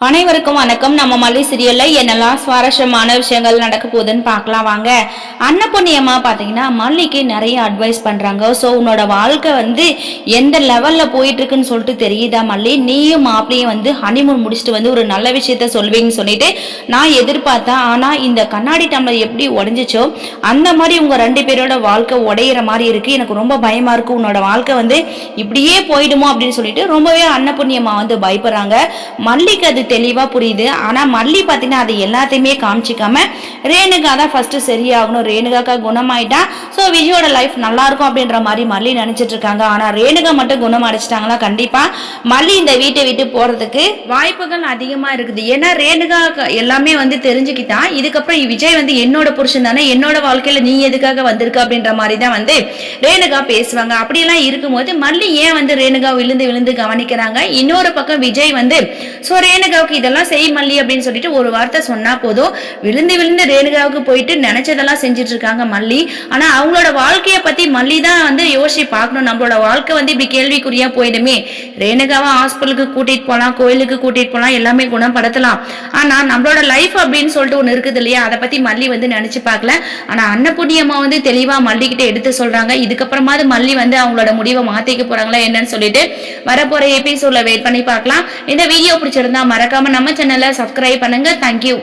அனைவருக்கும் வணக்கம். நம்ம மல்லி சீரியல்ல என்னெல்லாம் சுவாரஸ்யமான விஷயங்கள் நடக்க போகுதுன்னு பார்க்கலாம் வாங்க. அன்னபூர்ணியம்மா பாத்தீங்கன்னா மல்லிக்கு நிறைய அட்வைஸ் பண்றாங்க. ஸோ உன்னோட வாழ்க்கை எந்த லெவல்ல போயிட்டு இருக்குன்னு சொல்லிட்டு தெரியுதா மல்லி, நீயும் மாப்பிளையும் ஹனிமூன் முடிச்சுட்டு ஒரு நல்ல விஷயத்த சொல்வீங்கன்னு சொல்லிட்டு நான் எதிர்பார்த்தேன். ஆனா இந்த கண்ணாடி டம்ளர் எப்படி உடைஞ்சிச்சோ அந்த மாதிரி உங்க ரெண்டு பேரோட வாழ்க்கை உடையிற மாதிரி இருக்கு. எனக்கு ரொம்ப பயமா இருக்கு. உன்னோட வாழ்க்கை இப்படியே போயிடுமோ அப்படின்னு சொல்லிட்டு ரொம்பவே அன்னபூர்ணியம்மா பயப்படுறாங்க. மல்லிக்கு அது தெளிவா புரியுது. ஆனா மல்லி பாத்தீங்கன்னா அது எல்லாத்தையுமே காமிச்சிக்காம ரேணுகா தான் ஃபர்ஸ்ட் சரியாகணும், ரேணுகாக்கா குணமாயிட்டா ஸோ விஜயோட லைஃப் நல்லா இருக்கும் அப்படின்ற மாதிரி மல்லி நினைச்சிட்டு இருக்காங்க. ஆனா ரேணுகா மட்டும் குணம் அடைச்சிட்டாங்களா கண்டிப்பா மல்லி இந்த வீட்டை விட்டு போறதுக்கு வாய்ப்புகள் அதிகமா இருக்குது. ஏன்னா ரேணுகா எல்லாமே தெரிஞ்சுக்கிட்டா இதுக்கப்புறம் விஜய் என்னோட புருஷன் தானே, என்னோட வாழ்க்கையில நீ எதுக்காக வந்திருக்க அப்படின்ற மாதிரி தான் ரேணுகா பேசுவாங்க. அப்படியெல்லாம் இருக்கும்போது மல்லி ஏன் ரேணுகா விழுந்து விழுந்து கவனிக்கிறாங்க. இன்னொரு பக்கம் விஜய் ஸோ ரேணுகாவுக்கு இதெல்லாம் செய் மல்லி அப்படின்னு சொல்லிட்டு ஒரு வார்த்தை சொன்னா போதும் விழுந்து விழுந்து ரேணுகாவுக்கு போயிட்டு நினைச்சதெல்லாம் செஞ்சுட்டு இருக்காங்க மல்லி. ஆனா அவங்களோட வாழ்க்கையை பத்தி மல்லி தான் யோசிச்சு பார்க்கணும். நம்மளோட வாழ்க்கை இப்படி கேள்விக்குறியா போயிடுமே. ரேணுகாவை ஹாஸ்பிட்டலுக்கு கூட்டிட்டு போலாம், கோயிலுக்கு கூட்டிட்டு போலாம், எல்லாமே குணப்படுத்தலாம். ஆனா நம்மளோட லைஃப் அப்படின்னு சொல்லிட்டு ஒண்ணு இருக்குது இல்லையா, அதை பத்தி மல்லி நினைச்சு பார்க்கல. ஆனா அன்னபூர்ணியம்மா தெளிவா மல்லி கிட்ட எடுத்து சொல்றாங்க. இதுக்கப்புறமாவது மல்லி அவங்களோட முடிவை மாத்திக்க போறாங்களா என்னன்னு சொல்லிட்டு வரப்போற எபிசோட்ல வெயிட் பண்ணி பார்க்கலாம். இந்த வீடியோ பிடிச்சிருந்தா மறக்காம நம்ம சேனலை சப்ஸ்கிரைப் பண்ணுங்க. தேங்க்யூ.